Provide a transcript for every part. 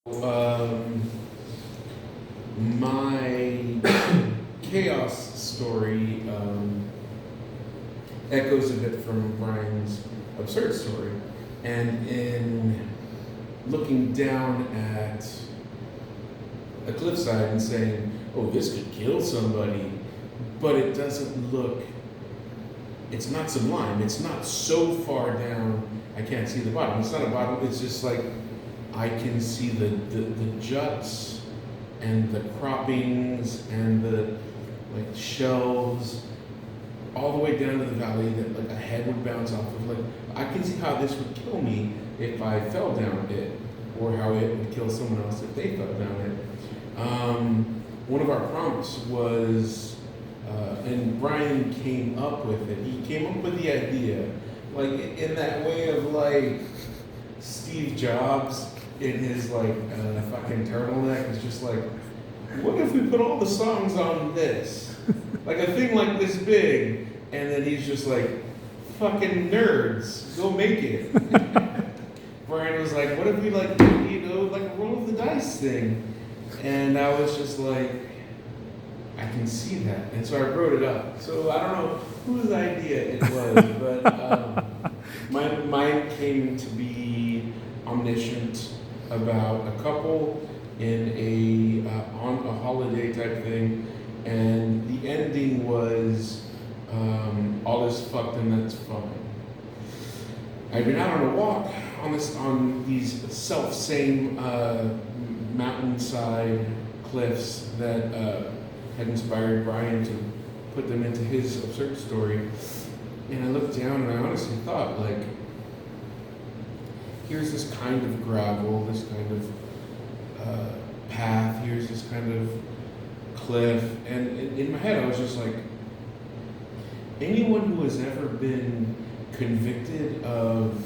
My chaos story echoes a bit from Brian's absurd story, and in looking down at a cliffside and saying, "Oh, this could kill somebody," but it doesn't look. It's not sublime. It's not so far down I can't see the bottom. It's not a bottom. It's just like I can see the juts and the croppings and the like shelves all the way down to the valley that like a head would bounce off of. Like I can see how this would kill me if I fell down it, or how it would kill someone else if they fell down it. One of our prompts was, and Brian came up with it. He came up with the idea, like in that way of like Steve Jobs in his like fucking turtleneck. It's just like, what if we put all the songs on this, like a thing like this big, and then he's just like, fucking nerds, go make it. Brian was like, what if we like, like a roll of the dice thing? And I was just like, I can see that. And so I wrote it up. So I don't know whose idea it was, but mine came to be omniscient about a couple in on a holiday type thing. And the ending was, all is fucked and that's fine. I'd been out on a walk on these self-same mountainside cliffs that had inspired Brian to put them into his absurd story. And I looked down and I honestly thought, like, here's this kind of gravel, this kind of path, here's this kind of cliff. And in my head I was just like, anyone who has ever been convicted of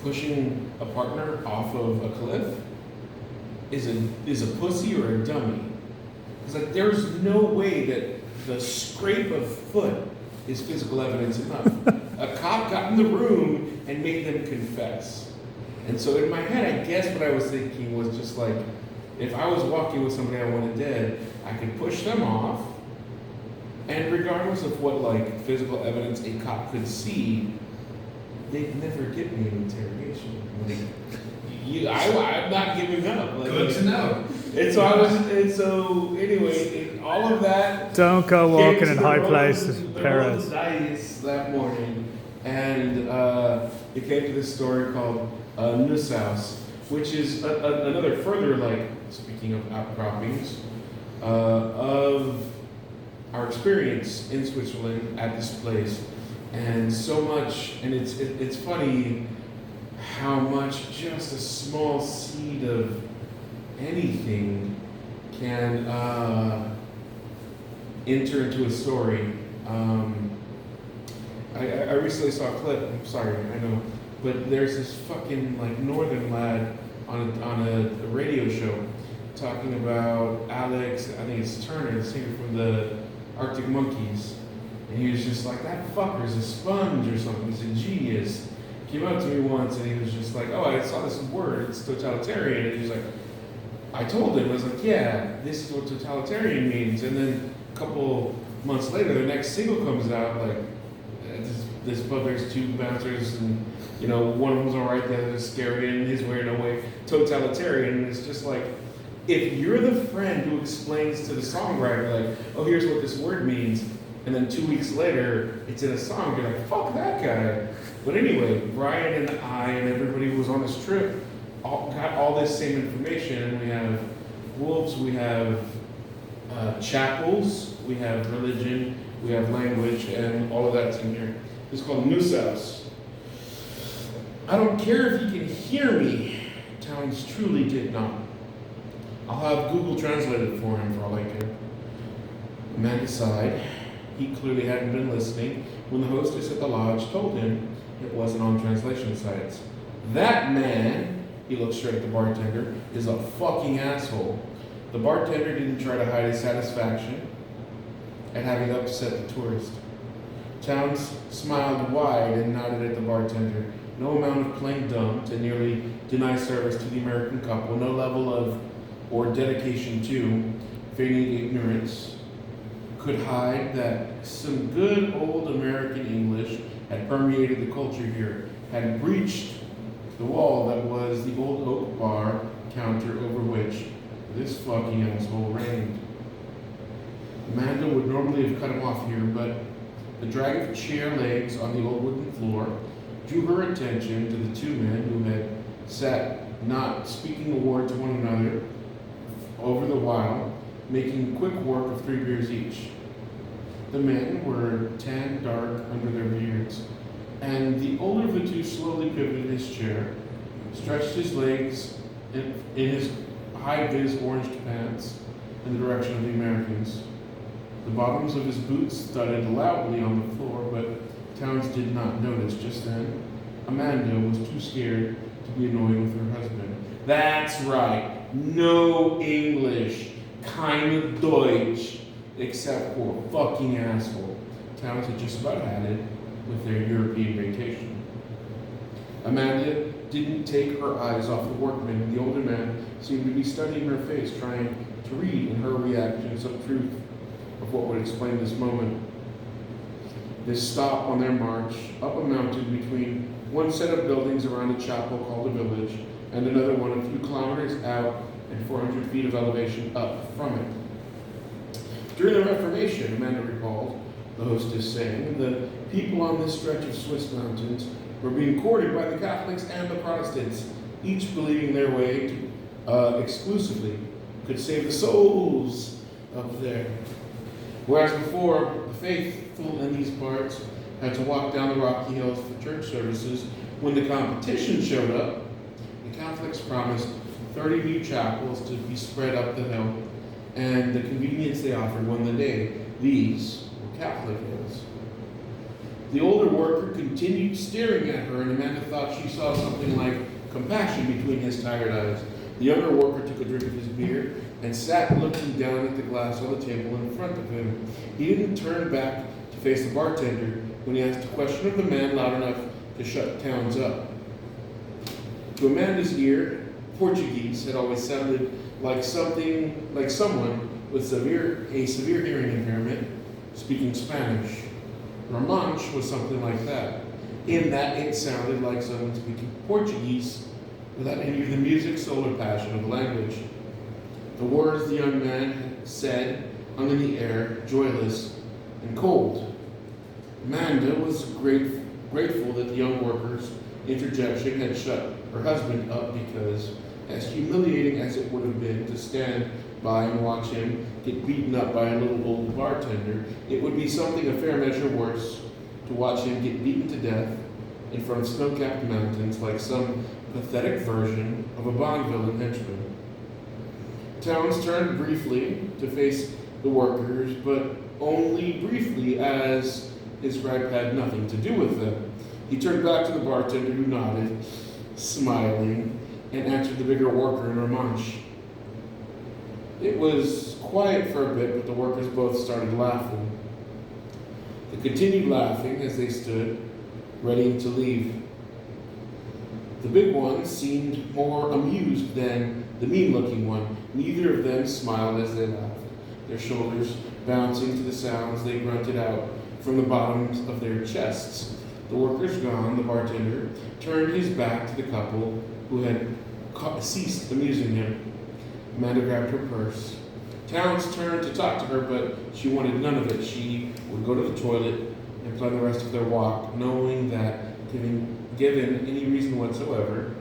pushing a partner off of a cliff is a pussy or a dummy. It's like there's no way that the scrape of foot is physical evidence enough. A cop got in the room and made them confess. And so in my head, I guess what I was thinking was just like, if I was walking with somebody I wanted dead, I could push them off, and regardless of what like physical evidence a cop could see, they'd never get me an interrogation. Like, I'm not giving up. Like, good to know. And so anyway, all of that. Don't go walking in high places, Perez. Dice that morning, and it came to this story called Nusshaus, which is another further, like, speaking of outcroppings, of our experience in Switzerland at this place. And so much, and it's funny how much just a small seed of anything can enter into a story. I recently saw a clip, I'm sorry, I know, but there's this fucking like northern lad on a radio show talking about Alex, I think it's Turner, the singer from the Arctic Monkeys. And he was just like, that fucker's a sponge or something. He's a genius. Came up to me once and he was just like, oh, I saw this word, it's totalitarian. And he's like, I told him, I was like, yeah, this is what totalitarian means. And then a couple months later, the next single comes out, like, this there's two bouncers, and one of them's all right, the other is scary, and his way or no way, totalitarian. And it's just like, if you're the friend who explains to the songwriter, like, oh, here's what this word means, and then 2 weeks later, it's in a song, you're like, fuck that guy. But anyway, Brian and I and everybody who was on this trip got all this same information, and we have wolves, we have chapels, we have religion, we have language, and all of that's in here. It's called Nusshaus. I don't care if you can hear me. Towns truly did not. I'll have Google translate it for him for all I care. The man sighed. He clearly hadn't been listening when the hostess at the lodge told him it wasn't on translation sites. That man, he looked straight at the bartender, is a fucking asshole. The bartender didn't try to hide his satisfaction at having upset the tourist. Towns smiled wide and nodded at the bartender. no amount of playing dumb to nearly deny service to the American couple, no level of or dedication to feigning ignorance could hide that some good old American English had permeated the culture here, had breached the wall that was the old oak bar counter over which this fucking asshole reigned. Amanda would normally have cut him off here, but the drag of chair legs on the old wooden floor drew her attention to the two men who had sat not speaking a word to one another over the while, making quick work of 3 beers each. The men were tan dark under their beards, and the older of the two slowly pivoted his chair, stretched his legs in his high-vis orange pants in the direction of the Americans. The bottoms of his boots thudded loudly on the floor, but Towns did not notice just then. Amanda was too scared to be annoyed with her husband. That's right, no English, kind of Deutsch, except for a fucking asshole. Towns had just about had it with their European vacation. Amanda didn't take her eyes off the workman, and the older man seemed to be studying her face, trying to read in her reaction some truth of what would explain this moment. This stop on their march up a mountain between one set of buildings around a chapel called a village and another one a few kilometers out and 400 feet of elevation up from it. During the Reformation, Amanda recalled the hostess saying, the people on this stretch of Swiss mountains were being courted by the Catholics and the Protestants, each believing their way to, exclusively could save the souls up there. Whereas before, the faithful in these parts had to walk down the rocky hills for church services. When the competition showed up, the Catholics promised 30 new chapels to be spread up the hill, and the convenience they offered won the day. These were Catholic hills. The older worker continued staring at her, and Amanda thought she saw something like compassion between his tired eyes. The younger worker took a drink of his beer and sat looking down at the glass on the table in front of him. He didn't turn back to face the bartender when he asked a question of the man loud enough to shut Towns up. To Amanda's ear, Portuguese had always sounded like someone with a severe hearing impairment speaking Spanish. Romanche was something like that, in that it sounded like someone speaking Portuguese without any of the music, soul, or passion of the language. The words the young man said hung in the air, joyless and cold. Amanda was grateful that the young worker's interjection had shut her husband up, because as humiliating as it would have been to stand by and watch him get beaten up by a little old bartender, it would be something a fair measure worse to watch him get beaten to death in front of snow-capped mountains like some pathetic version of a Bond villain henchman. Towns turned briefly to face the workers, but only briefly, as his gripe had nothing to do with them. He turned back to the bartender, who nodded, smiling, and answered the bigger worker in Romanche. It was quiet for a bit, but the workers both started laughing. They continued laughing as they stood, ready to leave. The big one seemed more amused than the mean-looking one. Neither of them smiled as they laughed, their shoulders bouncing to the sounds they grunted out from the bottoms of their chests. The workers gone, the bartender turned his back to the couple who had ceased amusing him. Amanda grabbed her purse. Towns turned to talk to her, but she wanted none of it. She would go to the toilet and plan the rest of their walk, knowing that, given any reason whatsoever,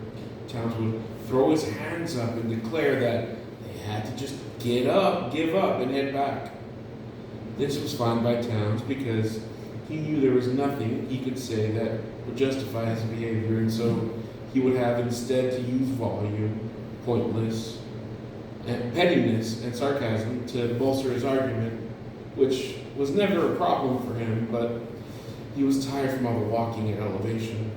Towns would throw his hands up and declare that they had to just give up, and head back. This was fine by Towns, because he knew there was nothing he could say that would justify his behavior, and so he would have instead to use volume, pointless, and pettiness and sarcasm to bolster his argument, which was never a problem for him, but he was tired from all the walking at elevation.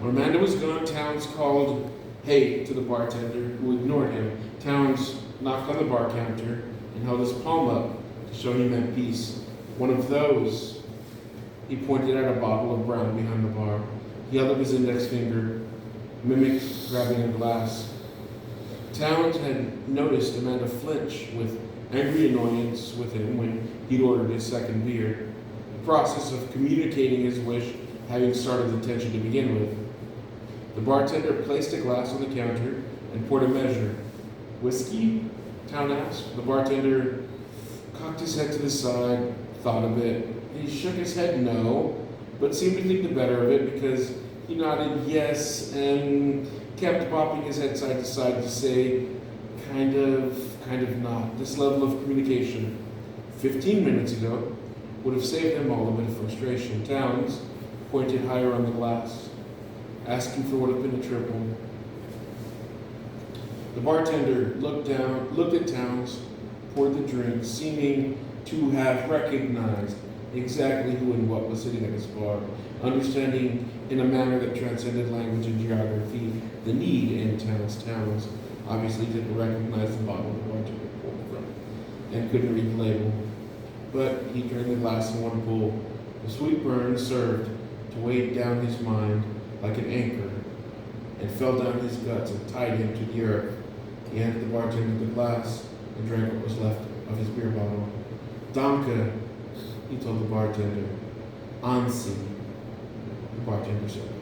When Amanda was gone, Towns called "Hey" to the bartender, who ignored him. Towns knocked on the bar counter and held his palm up to show he meant peace. One of those. He pointed at a bottle of brown behind the bar. He held up his index finger, mimicked grabbing a glass. Towns had noticed Amanda flinch with angry annoyance with him when he'd ordered his second beer, the process of communicating his wish having started the tension to begin with. The bartender placed a glass on the counter and poured a measure. Whiskey? Town asked. The bartender cocked his head to the side, thought a bit. He shook his head no, but seemed to think the better of it because he nodded yes and kept bopping his head side to side to say, kind of not. This level of communication 15 minutes ago would have saved them all a bit of frustration. Towns pointed higher on the glass, asking for what had been a triple. The bartender looked at Towns, poured the drink, seeming to have recognized exactly who and what was sitting at his bar, understanding in a manner that transcended language and geography the need in Towns obviously didn't recognize the bottle the bartender poured from and couldn't read the label. But he drained the glass in one pull. The sweet burn served to weigh down his mind like an anchor and fell down his guts and tied him to the earth. He handed the bartender the glass and drank what was left of his beer bottle. Danke, he told the bartender. Ansi, the bartender said.